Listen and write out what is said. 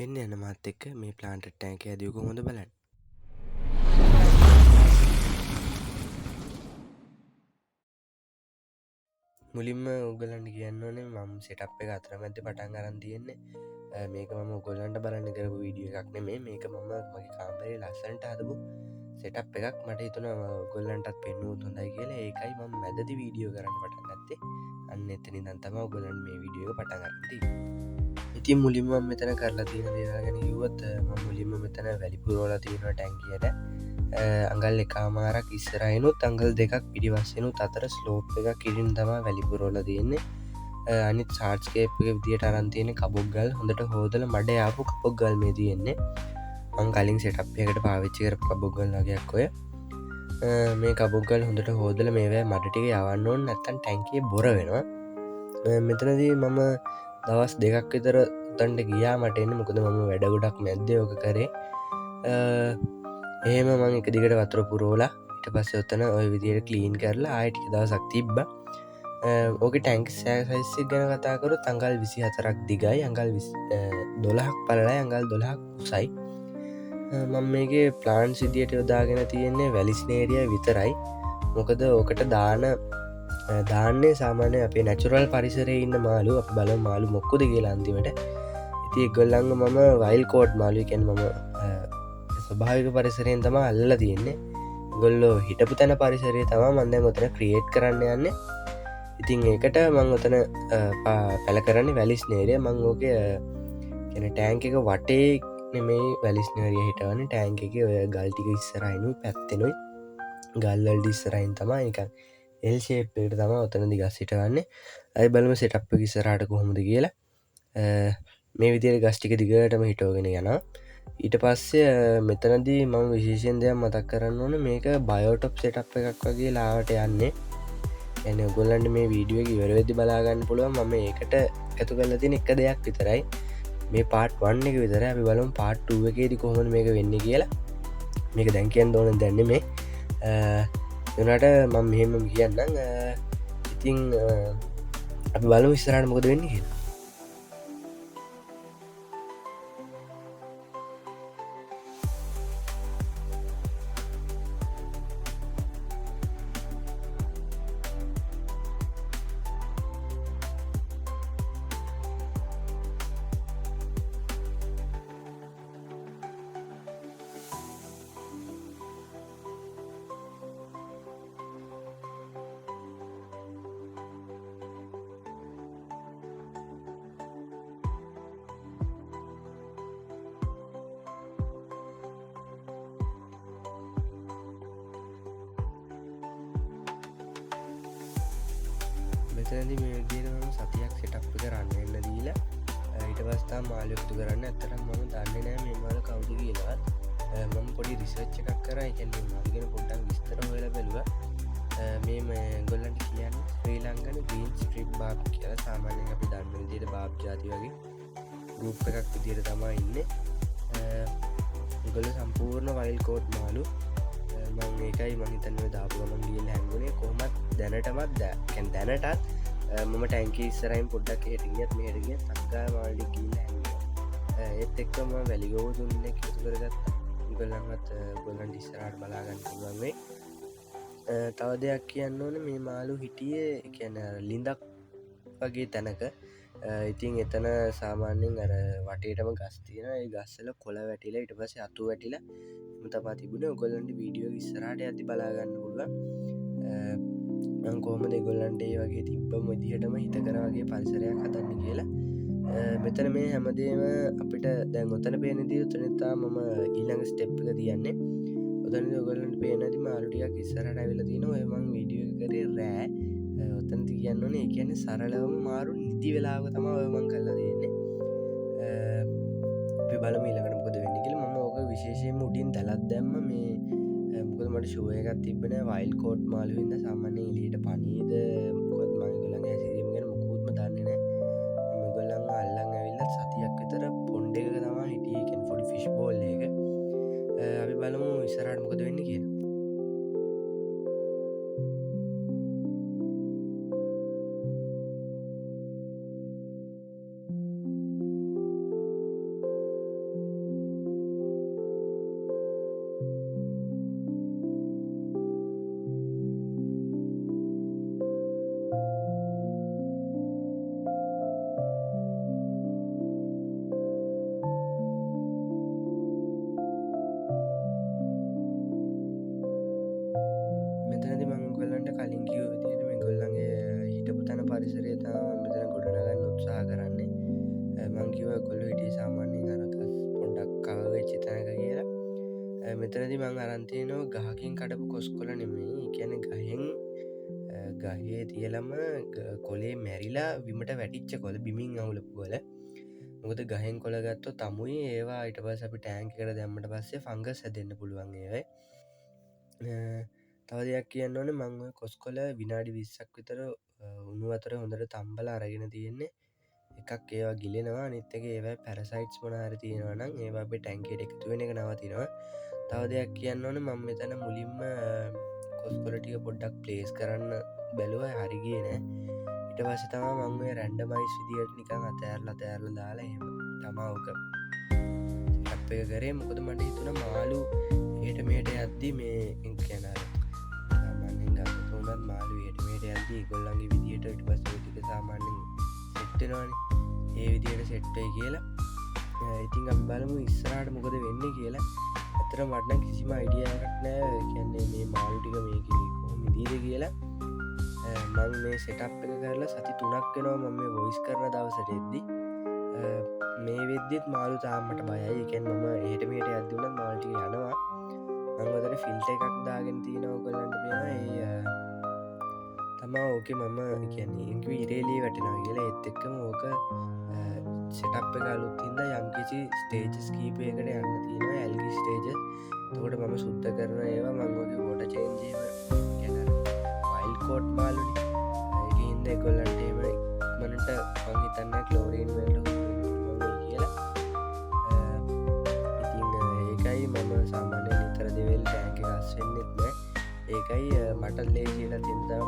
එන්න යන මාත් එක්ක මේ ප්ලාන්ට් ටැංක ඇදිය කොහොමද බලන්න. මුලින්ම උගලන්ට කියන්න ඕනේ මම සෙටප් එක අතරමැද්දේ පටන් අරන් තියෙන්නේ. මේක මම ඔයගොල්ලන්ට බලන්න කරපු වීඩියෝ එකක් නෙමෙයි. මේක මම මගේ කාමරේ ලස්සනට හදපු සෙටප් එකක්. මට හිතුණා ඔයගොල්ලන්ටත් පෙන්නුවොත් හොඳයි කියලා. ඒකයි මම මැදදී වීඩියෝ කරන්න පටන් ගත්තේ. අන්න එතනින් ඉඳන් තමයි ඔයගොල්ලන්ට මේ වීඩියෝ එක පටන් ගන්න තියෙන්නේ. ඉතින් මුලින්ම මෙතන කරලා තියෙන දේවල් ගැන කිව්වොත් මම මුලින්ම මෙතන වැලි පුරවලා තියෙනවා ටැංකියට. අඟල් එකමාරක් ඉස්සරහිනුත් අඟල් දෙකක් පිටිපස්සෙනුත් අතර ස්ලෝප් එකක් ඉරින් තමා වැලි පුරවලා තියෙන්නේ. අනිත් සාර්ට්ස්කේප් එක විදියට අරන් තියෙන කබොක් ගල් හොඳට හොදලා මඩ යාපු කබොක් ගල් මේ තියෙන්නේ. මං කලින් සෙටප් එකකට පාවිච්චි කරපු කබොක් ගල් වගේක් ඔය. මේ කබොක් ගල් හොඳට හොදලා මේවා මඩ ටික යවන්න ඕනේ නැත්නම් ටැංකිය බොර වෙනවා. මෙතනදී මම දවස් දෙකක් විතර උතන්ට ගියා මට එන්න මොකද මම වැඩ ගොඩක් මැද්දේ ඕක කරේ. එහෙම මං එක දිගට වතුර පුරෝලා ඊට පස්සේ ඔතන ඔය විදියට ක්ලීන් කරලා ආයෙ ටික දවසක් තිබ්බා. ඕක ටැංක් සයිස් එක ගැන කතා කරොත් අඟල් 24ක් දිගයි අඟල් 12ක් පළලයි අඟල් 12ක් උසයි. මම මේකේ ප්ලාන්ට්ස් විදියට යොදාගෙන තියෙන්නේ වැලිස්නේරිය විතරයි. මොකද ඕකට දාන්නේ සාමාන්‍ය අපේ නැචුරල් පරිසරයේ ඉන්න මාළු අපි බලමු මාළු මොක්කොද කියලා අන්තිමට. ඉතින් ඒගොල්ලන්ව මම වයිල්ඩ් කෝඩ් මාළු කියන්නේ මම ස්වභාවික පරිසරයෙන් තමයි අල්ලලා තියෙන්නේ. ඒගොල්ලෝ හිටපු තැන පරිසරය තමයි මම දැන් ඔතන ක්‍රියේට් කරන්න යන්නේ. ඉතින් ඒකට මං ඔතන පැල කරන්නේ වැලිස්නේරිය. මං ඕකේ කියන්නේ ටැංක් එක වටේ නෙමේ වැලිස්නේරිය හිටවන්නේ. ටැංක් එකේ ඔය ගල් ටික ඉස්සරහිනුයි පැත්තෙනුයි ගල් වලට ඉස්සරහින් තමයි නිකන් L shape එකට තමයි ඔතනදී ගස් හිටවන්නේ. අපි බලමු සෙටප් එක ඉස්සරහට කොහොමද කියලා. මේ විදිහට ගස් ටික දිගටම හිටවගෙන යනවා. ඊට පස්සේ මෙතනදී මම විශේෂයෙන් දෙයක් මතක් කරන්න ඕනේ මේක බයෝටොප් සෙටප් එකක් වගේ ලාවට යන්නේ. يعني ඔයගොල්ලන්ට මේ වීඩියෝ එක ඉවර වෙද්දි බලා ගන්න පුළුවන් මම ඒකට එකතු කරලා තියෙන එක දෙයක් විතරයි. මේ පාර්ට් 1 එක විතරයි. අපි බලමු පාර්ට් 2 එකේදී කොහොමද මේක වෙන්නේ කියලා. මේක දැන් කියන්න ඕන දෙයක් නෙමෙයි. ඒනට මම මෙහෙම කියන්නම්. ඉතින් අපි බලමු ඉස්සරහට මොකද වෙන්නේ කියලා. මෙතනදී මේ විදිහට මම සතියක් සෙටප් එක රන් වෙන්න දීලා ඊට පස්සේ තමයි මාළු එකතු කරන්න. ඇත්තටම මම දන්නේ නැහැ මේ මාළු කවුද කියලාවත්. මම පොඩි රිසර්ච් එකක් කරා. ඒ කියන්නේ මාළු ගැන පොඩ්ඩක් විස්තර හොයලා බැලුවා. මේ ඒගොල්ලන්ට කියන්නේ ශ්‍රී ලංකන් ග්‍රීන් ස්ට්‍රිප් බාබ් කියලා. සාමාන්‍යයෙන් අපි දන්න විදිහට බාබ් జాති වගේ ගෲප් එකක් විදිහට තමයි ඉන්නේ. ඒගොල්ලෝ සම්පූර්ණ වයිල්ඩ් කෝඩ් මාළු. මම ඒකයි මම හිතන්නේ දාපු ගමන් ගිහලා හැංගුනේ. කොහොමත් දැනටමත් දැනටත් මම ටැංකිය ඉස්සරහින් පොඩ්ඩක් එහෙට ගියත් මෙහෙට ගියත් අක්කා මාළු ගිහලා හැංගුවා. ඒත් එක්කම මම වැලිගොව තුන්දෙනෙක් එකතු කරගත්තා. ඒගොල්ලන්වත් ඔයගොල්ලන්ට ඉස්සරහට බලා ගන්න පුළුවන් වෙයි. තව දෙයක් කියන්න ඕනේ මේ මාළු හිටියේ කියන්නේ ලිඳක් වගේ තැනක. ඉතින් එතන සාමාන්‍යයෙන් අර වටේටම ගස් තියෙනවා. ඒ ගස්වල කොළ වැටිලා ඊට පස්සේ අතු වැටිලා එහෙම තමයි තිබුණේ. ඔයගොල්ලන්ට වීඩියෝ එක ඉස්සරහට යද්දි බලා ගන්න පුළුවන්. මම කොහොමද ඒගොල්ලන්ට ඒ වගේ තිබ්බම විදිහටම හිතකර වගේ පරිසරයක් හදන්න කියලා. මෙතන මේ හැමදේම අපිට දැන් ඔතන පේන දේ උතන මම ඊළඟ ස්ටෙප් එක තියන්නේ. ඔතනදී ඔයගොල්ලන්ට පේන ඇති මාළු ටිකක් ඉස්සරහට ඇවිල්ලා තිනවා. ඔය මම වීඩියෝ එක කරේ රෑ. ඔතනදී කියන්න ඕනේ ඒ කියන්නේ සරලවම මාරු නිදි වෙලාවක තමයි ඔය මම කරලා තියෙන්නේ. අපි බලමු ඊළඟට මොකද වෙන්නේ කියලා. මම ඕක විශේෂයෙන්ම උඩින් දැලක් දැම්ම මේ මොකද මට ෂෝ එකක් තිබ්බේ නෑ වයිල්ඩ් කෝඩ් මාළු හින්දා. සාමාන්‍යයෙන් එළියට පණීද මොකද මම ඒගොල්ලන්ගේ හැසිරීම ගැන මොකුත්ම දන්නේ නෑ. මම ඒගොල්ලන්ව අල්ලන් ඇවිල්ලා සතියක් විතර පොන්ඩ් එකක තමයි හිටියේ. කියන්නේ පොඩි ෆිෂ් බෝල් එක. අපි බලමු ඉස්සරහට මොකද වෙන්නේ කියලා. පරිසරය තම මෙතන ගොඩනගන්න උත්සාහ කරන්නේ. මංකිව කොල්ල හිටිය සාමාන්‍යෙන් අරකස් පොඩ්ඩක් කවවෙච්චි තැනක කියලා. මෙතනදි මං අරන්තියනව ගහකින් කඩපු කොස්කොල නෙමේ කියන ගහෙන් ගහේ තියලම කොලේ මැරිලා විමට වැටිච්ච කොල බිමින් අවුලපු කොල. මොකද ගහෙන් කොළගත්තු තමුයි ඒවා අයිට පස් අපි ටෑන්ක කර දැම්මට පස්සේ ෆංගස් හැදෙන්න්න පුළුවන් ඒවයි. තව දෙයක් කියන්න ඕන මංව කොස්කොල විනාඩි 20ක් විතර උුණු අතර හොඳට තම්බල අරගෙන තියෙන්නේ එකක් ඒවා ගිලෙනවා නිත්තක ඒවයි පැරසයිට්ස් මොනාර තියෙනවනම් ඒවා අපේ ටැන්කේට එකතු වෙන එක නවතිනවා. තව දෙයක් කියන්න ඕන මං මෙතැන මුලින්ම කොස්කොලටික පොඩ්ඩක් ප්ලේස් කරන්න බැලුව හරිගිය නෑ. ඉට පස තම මංේ රැන්ඩමයිස් විදිට නිකං අතෑරල දාලා එහෙම තමාවක අප කරේ මොකද මට හිතුන මාලු ඒට මේට අද්දි මේ කියනර සාමාන්‍යෙන් ගතුනත් මාලු ඒට මේට අද්දී ගොල්ලන්ගේ විදිට ඉට පස ටික සාමාන්‍යෙන් සෙට්ටෙනවාන ඒ විදියට සෙට්ටයි කියලා. ඉතින් අපි බලමු ඉස්සරට මොකද වෙන්න කියලා. ඇතර මටන කිසිම අයිඩියයක් නෑ කියන්නේ මේ මාලුටික මේ කොහොම දීද කියලා. මං මේ සෙටප් එක කරලා සති 3ක් වෙනවා මම මේ වොයිස් කරන දවසට එද්දි මේ වෙද්දිත් මාළු තාමට බයයි. එකන් මම ඒට මේට අදදුනත් මාල්ටි යනවා. මංවදට ෆිල්ට එකක් දාගෙන තියෙනව කොලන්ට පෙන තමා ඕක මම කියන්නේ ඉංකව ඉරේලී වැටෙනවා කියලා එත් එක්කම ඕක සෙටප් එක අලුත්තින්ද යම්කිසි ස්ටේජස් කීපයකට යන්න තියෙන ඇල්ගි ස්ටේජ තකොට මම සුද්ධ කරන ඒවා මංගෝගේ ගොඩ චේන්ජීම වයිල් කෝට් මාලුනි ඒහින්ද කොල්ලන්ටේම මනට පංහිතන්න කලෝරීන් වලට කියලා. ඉතිං ඒකයි මම සාමාන්‍ය නිතර දෙවල් ටෑන්ක ගස් වෙන්නෙත් නෑ. ඒකයි මට ලේ කියලා තින්දම